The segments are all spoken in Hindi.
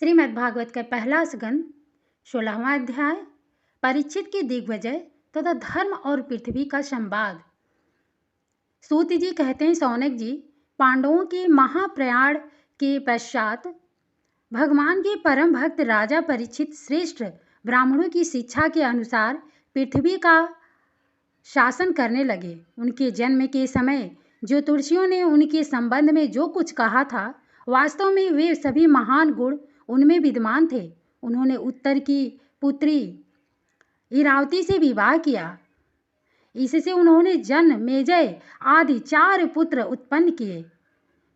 श्रीमद् भागवत का पहला स्कंद 16वां अध्याय परीक्षित की दिग्विजय तथा धर्म और पृथ्वी का संवाद। सूत जी कहते हैं, सौनक जी, पांडवों के महाप्रयाण के पश्चात भगवान के परम भक्त राजा परीक्षित श्रेष्ठ ब्राह्मणों की शिक्षा के अनुसार पृथ्वी का शासन करने लगे। उनके जन्म के समय ज्योतिषियों ने उनके संबंध में जो कुछ कहा था, वास्तव में वे सभी महान गुण उनमें विद्यमान थे। उन्होंने उत्तर की पुत्री इरावती से विवाह किया। इससे उन्होंने जन मेजय आदि 4 पुत्र उत्पन्न किए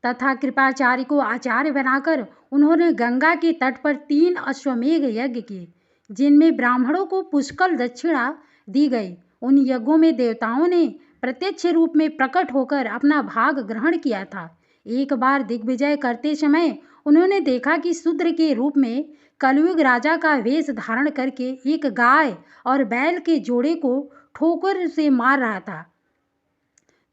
तथा कृपाचार्य को आचार्य बनाकर उन्होंने गंगा के तट पर 3 अश्वमेघ यज्ञ किए, जिनमें ब्राह्मणों को पुष्कल दक्षिणा दी गई। उन यज्ञों में देवताओं ने प्रत्यक्ष रूप में प्रकट होकर अपना भाग ग्रहण किया था। एक बार दिग्विजय करते समय उन्होंने देखा कि शूद्र के रूप में कलयुग राजा का वेश धारण करके एक गाय और बैल के जोड़े को ठोकर से मार रहा था।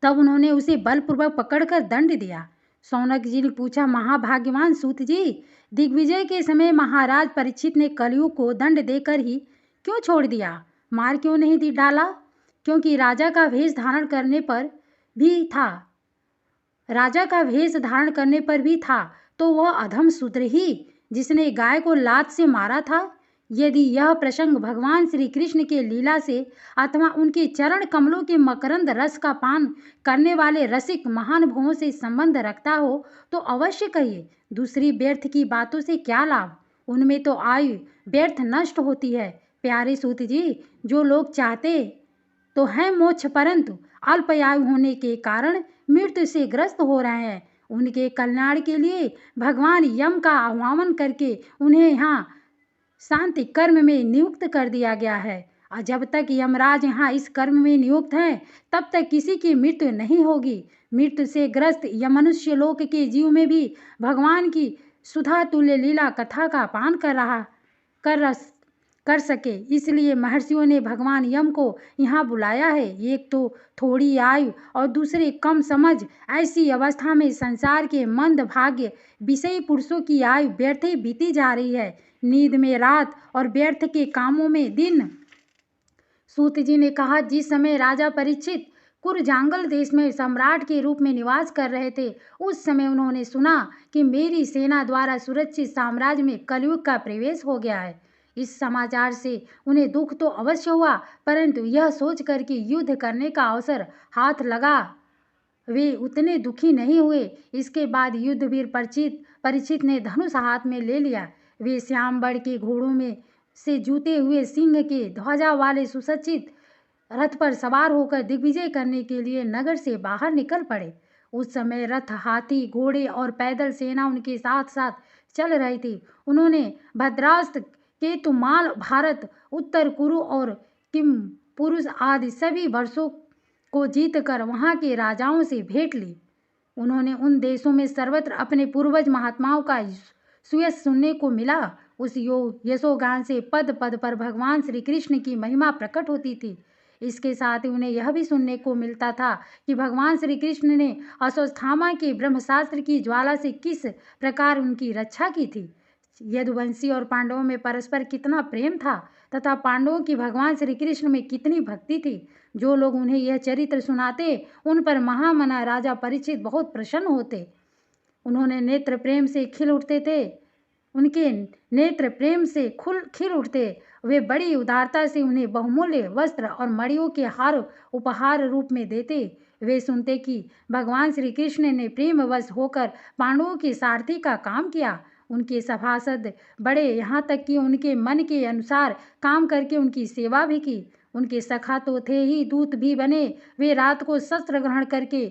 तब उन्होंने उसे बलपूर्वक पकड़कर दंड दिया। सौनक जी ने पूछा, महाभाग्यवान सूत जी, दिग्विजय के समय महाराज परीक्षित ने कलयुग को दंड देकर ही क्यों छोड़ दिया, मार क्यों नहीं डाला? क्योंकि राजा का वेश धारण करने पर भी था तो वह अधम शूद्र ही जिसने गाय को लात से मारा था। यदि यह प्रसंग भगवान श्री कृष्ण के लीला से अथवा उनके चरण कमलों के मकरंद रस का पान करने वाले रसिक महानुभवों से संबंध रखता हो तो अवश्य कहिए। दूसरी व्यर्थ की बातों से क्या लाभ, उनमें तो आयु व्यर्थ नष्ट होती है। प्यारे सूत जी, जो लोग चाहते तो हैं मोक्ष, परंतु अल्पायु होने के कारण मृत्यु से ग्रस्त हो रहे हैं, उनके कल्याण के लिए भगवान यम का आह्वान करके उन्हें यहाँ शांति कर्म में नियुक्त कर दिया गया है। और जब तक यमराज यहाँ इस कर्म में नियुक्त हैं, तब तक किसी की मृत्यु नहीं होगी। मृत्यु से ग्रस्त यम मनुष्य लोक के जीव में भी भगवान की सुधा तुल्य लीला कथा का पान कर सके, इसलिए महर्षियों ने भगवान यम को यहाँ बुलाया है। एक तो थोड़ी आयु और दूसरे कम समझ, ऐसी अवस्था में संसार के मंद भाग्य विषयी पुरुषों की आयु व्यर्थ ही बीती जा रही है, नींद में रात और व्यर्थ के कामों में दिन। सूत जी ने कहा, जिस समय राजा परीक्षित कुरजांगल देश में सम्राट के रूप में निवास कर रहे थे, उस समय उन्होंने सुना कि मेरी सेना द्वारा सुरक्षित साम्राज्य में कलयुग का प्रवेश हो गया है। इस समाचार से उन्हें दुख तो अवश्य हुआ, परंतु यह सोचकर कि युद्ध करने का अवसर हाथ लगा, वे उतने दुखी नहीं हुए। इसके बाद युद्धवीर परीक्षित ने धनुष हाथ में ले लिया। वे श्याम बड़ के घोड़ों में से जूते हुए सिंह के ध्वजा वाले सुसज्जित रथ पर सवार होकर दिग्विजय करने के लिए नगर से बाहर निकल पड़े। उस समय रथ, हाथी, घोड़े और पैदल सेना उनके साथ साथ चल रही थी। उन्होंने भद्रास्त्र, केतुमाल, भारत, उत्तर कुरु और किम पुरुष आदि सभी वर्षों को जीतकर वहां के राजाओं से भेंट ली। उन्होंने उन देशों में सर्वत्र अपने पूर्वज महात्माओं का सुयश सुनने को मिला। उस यशोगान से पद पद पर भगवान श्री कृष्ण की महिमा प्रकट होती थी। इसके साथ ही उन्हें यह भी सुनने को मिलता था कि भगवान श्री कृष्ण ने अश्वत्थामा के ब्रह्मशास्त्र की ज्वाला से किस प्रकार उनकी रक्षा की थी। यदुवंशी और पांडवों में परस्पर कितना प्रेम था तथा पांडवों की भगवान श्री कृष्ण में कितनी भक्ति थी। जो लोग उन्हें यह चरित्र सुनाते, उन पर महामना राजा परीक्षित बहुत प्रसन्न होते। उनके नेत्र प्रेम से खिल उठते। वे बड़ी उदारता से उन्हें बहुमूल्य वस्त्र और मणियों के हार उपहार रूप में देते। वे सुनते कि भगवान श्री कृष्ण ने प्रेमवश होकर पांडवों के सारथी का काम किया। उनके सभासद बड़े, यहाँ तक कि उनके मन के अनुसार काम करके उनकी सेवा भी की। उनके सखा तो थे ही, दूत भी बने। वे रात को शस्त्र ग्रहण करके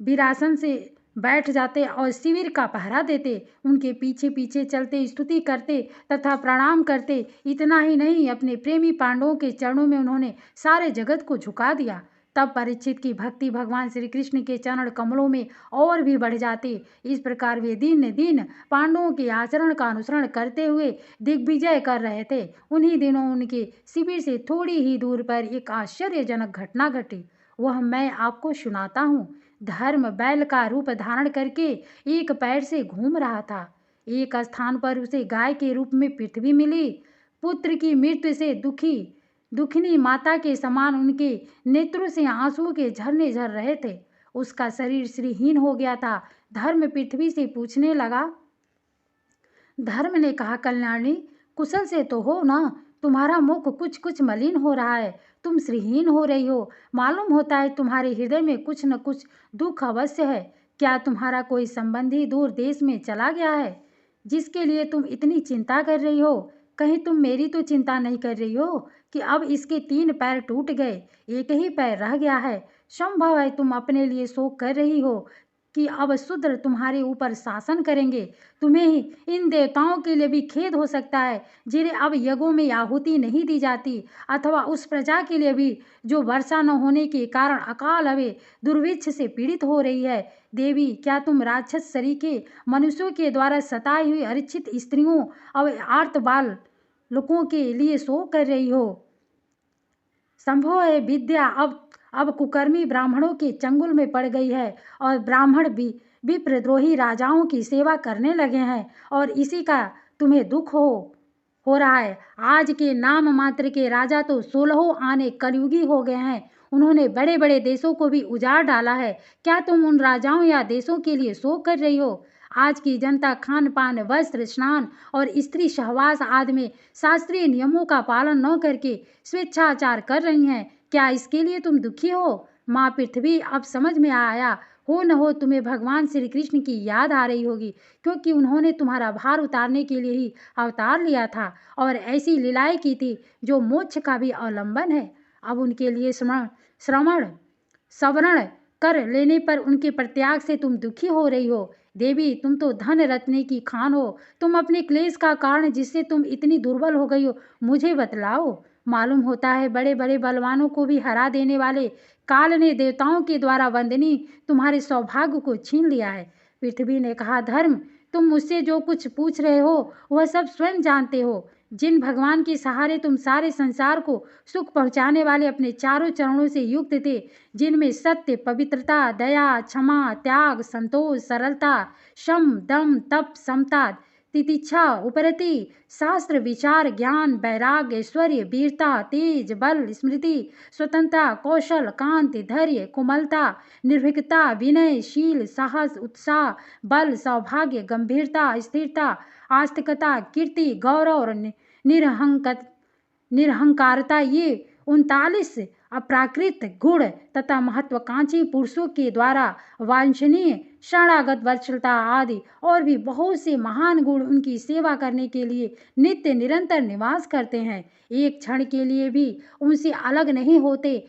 वीरासन से बैठ जाते और शिविर का पहरा देते। उनके पीछे पीछे चलते, स्तुति करते तथा प्रणाम करते। इतना ही नहीं, अपने प्रेमी पांडवों के चरणों में उन्होंने सारे जगत को झुका दिया। तब परीक्षित की भक्ति भगवान श्री कृष्ण के चरण कमलों में और भी बढ़ जाती। इस प्रकार वे दिन दिन पांडवों के आचरण का अनुसरण करते हुए दिग्विजय कर रहे थे। उन्हीं दिनों उनके शिविर से थोड़ी ही दूर पर एक आश्चर्यजनक घटना घटी। वह मैं आपको सुनाता हूँ। धर्म बैल का रूप धारण करके एक पैर से घूम रहा था। एक स्थान पर उसे गाय के रूप में पृथ्वी मिली। पुत्र की मृत्यु से दुखिनी माता के समान उनके नेत्रों से आंसुओं के झरने झर रहे थे। उसका शरीर श्रीहीन हो गया था। धर्म पृथ्वी से पूछने लगा। धर्म ने कहा, कल्याणी, कुशल से तो हो ना? तुम्हारा मुख कुछ कुछ मलिन हो रहा है, तुम श्रीहीन हो रही हो। मालूम होता है तुम्हारे हृदय में कुछ न कुछ दुख अवश्य है। क्या तुम्हारा कोई संबंधी दूर देश में चला गया है जिसके लिए तुम इतनी चिंता कर रही हो? कहीं तुम मेरी तो चिंता नहीं कर रही हो कि अब इसके 3 पैर टूट गए, एक ही पैर रह गया है? संभव है तुम अपने लिए शोक कर रही हो कि अब शूद्र तुम्हारे ऊपर शासन करेंगे। तुम्हें ही इन देवताओं के लिए भी खेद हो सकता है जिन्हें अब यज्ञों में आहुति नहीं दी जाती, अथवा उस प्रजा के लिए भी जो वर्षा न होने के कारण अकाल हवे दुर्भिक्ष से पीड़ित हो रही है। देवी, क्या तुम राक्षस सरीखे मनुष्यों के द्वारा सताई हुई अरिचित स्त्रियों और आर्त बाल लोगों के लिए शोक कर रही हो? संभव है विद्या अब कुकर्मी ब्राह्मणों के चंगुल में पड़ गई है और ब्राह्मण भी विप्रद्रोही राजाओं की सेवा करने लगे हैं, और इसी का तुम्हें दुख हो रहा है। आज के नाम मात्र के राजा तो 16 आने कलयुगी हो गए हैं। उन्होंने बड़े बड़े देशों को भी उजाड़ डाला है। क्या तुम उन राजाओं या देशों के लिए शोक कर रही हो? आज की जनता खान पान, वस्त्र, स्नान और स्त्री सहवास आदि में शास्त्रीय नियमों का पालन न करके स्वेच्छाचार कर रही हैं। क्या इसके लिए तुम दुखी हो? माँ पृथ्वी, अब समझ में आया हो न हो तुम्हें भगवान श्री कृष्ण की याद आ रही होगी, क्योंकि उन्होंने तुम्हारा भार उतारने के लिए ही अवतार लिया था और ऐसी लीलाएं की थी जो मोक्ष का भी अवलंबन है। अब उनके लिए सवरण कर लेने पर उनके प्रत्याग से तुम दुखी हो रही हो। देवी, तुम तो धन रत्ने की खान हो। तुम अपने क्लेश का कारण जिससे तुम इतनी दुर्बल हो गई हो मुझे बतलाओ। मालूम होता है बड़े बड़े बलवानों को भी हरा देने वाले काल ने देवताओं के द्वारा वंदनीय तुम्हारे सौभाग्य को छीन लिया है। पृथ्वी ने कहा, धर्म, तुम मुझसे जो कुछ पूछ रहे हो वह सब स्वयं जानते हो। जिन भगवान के सहारे तुम सारे संसार को सुख पहुंचाने वाले अपने चारों चरणों से युक्त थे, जिनमें सत्य, पवित्रता, दया, क्षमा, त्याग, संतोष, सरलता, शम, दम, तप, समता, तितिक्षा, उपरति, शास्त्र, विचार, ज्ञान, वैराग्य, ऐश्वर्य, वीरता, तेज, बल, स्मृति, स्वतंत्रता, कौशल, कांति, धैर्य, कोमलता, निर्भीकता, विनय, शील, साहस, उत्साह, बल, सौभाग्य, गंभीरता, स्थिरता, आस्तिकता, कीर्ति, गौरव और निरहंकारता, ये 39 अप्राकृत गुण तथा महत्वाकांक्षी पुरुषों के द्वारा वांछनीय शरणागत वत्सलता आदि और भी बहुत से महान गुण उनकी सेवा करने के लिए नित्य निरंतर निवास करते हैं। एक क्षण के लिए भी उनसे अलग नहीं होते।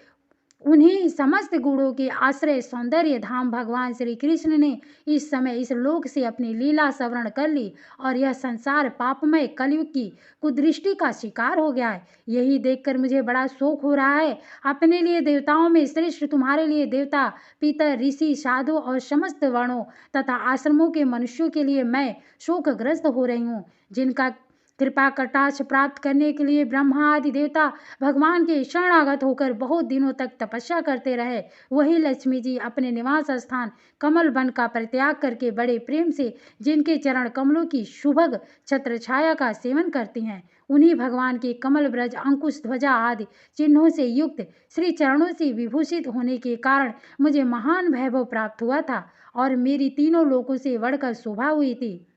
उन्हीं समस्त गुणों के आश्रय सौंदर्य धाम भगवान श्री कृष्ण ने इस समय इस लोक से अपनी लीला सवर्ण कर ली और यह संसार पापमय कलयुग की कुदृष्टि का शिकार हो गया है। यही देखकर मुझे बड़ा शोक हो रहा है। अपने लिए देवताओं में श्रेष्ठ तुम्हारे लिए देवता, पितर, ऋषि, साधु और समस्त वर्णों तथा आश्रमों के मनुष्यों के लिए मैं शोकग्रस्त हो रही हूँ, जिनका कृपा कटाक्ष प्राप्त करने के लिए ब्रह्मा आदि देवता भगवान के शरणागत होकर बहुत दिनों तक तपस्या करते रहे। वही लक्ष्मी जी अपने निवास स्थान कमल वन का परित्याग करके बड़े प्रेम से जिनके चरण कमलों की शुभग छत्र छाया का सेवन करती हैं, उन्हीं भगवान के कमल ब्रज, अंकुश, ध्वजा आदि चिन्हों से युक्त श्री चरणों से विभूषित होने के कारण मुझे महान वैभव प्राप्त हुआ था और मेरी तीनों लोकों से बढ़कर शोभा हुई थी।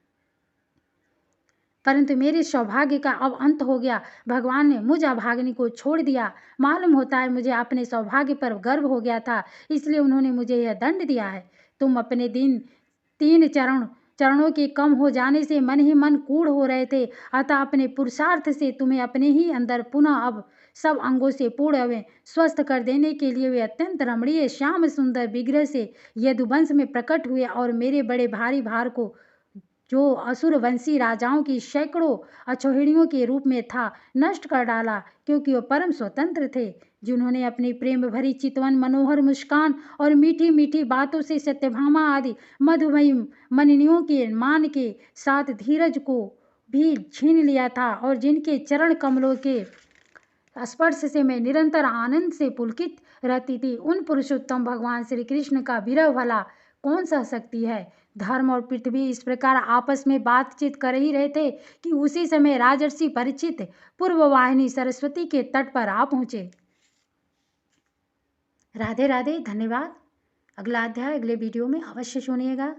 परंतु मेरे सौभाग्य का अब अंत हो गया। भगवान ने मुझ अभागिनी को छोड़ दिया। मालूम होता है मुझे अपने सौभाग्य पर गर्व हो गया था, इसलिए उन्होंने मुझे यह दंड दिया है। तुम अपने 3 चरणों के कम हो जाने से मन ही मन कूढ़ हो रहे थे, अतः अपने पुरुषार्थ से तुम्हें अपने ही अंदर पुनः अब सब अंगों से पूर्ण एवं स्वस्थ कर देने के लिए वे अत्यंत रमणीय श्याम सुंदर विग्रह से यदुवंश में प्रकट हुए और मेरे बड़े भारी भार को, जो असुरवंशी राजाओं की सैकड़ों अछोहिड़ियों के रूप में था, नष्ट कर डाला, क्योंकि वो परम स्वतंत्र थे, जिन्होंने अपनी प्रेम भरी चितवन, मनोहर मुस्कान और मीठी मीठी बातों से सत्यभामा आदि मधुमयी मननियों के मान के साथ धीरज को भी छीन लिया था और जिनके चरण कमलों के स्पर्श से मैं निरंतर आनंद से पुलकित रहती थी, उन पुरुषोत्तम भगवान श्री कृष्ण का विरह भला कौन सह सकती है। धर्म और पृथ्वी इस प्रकार आपस में बातचीत कर ही रहे थे कि उसी समय राजर्षि परीक्षित पूर्ववाहिनी सरस्वती के तट पर आ पहुंचे। राधे राधे, धन्यवाद। अगला अध्याय अगले वीडियो में अवश्य सुनिएगा।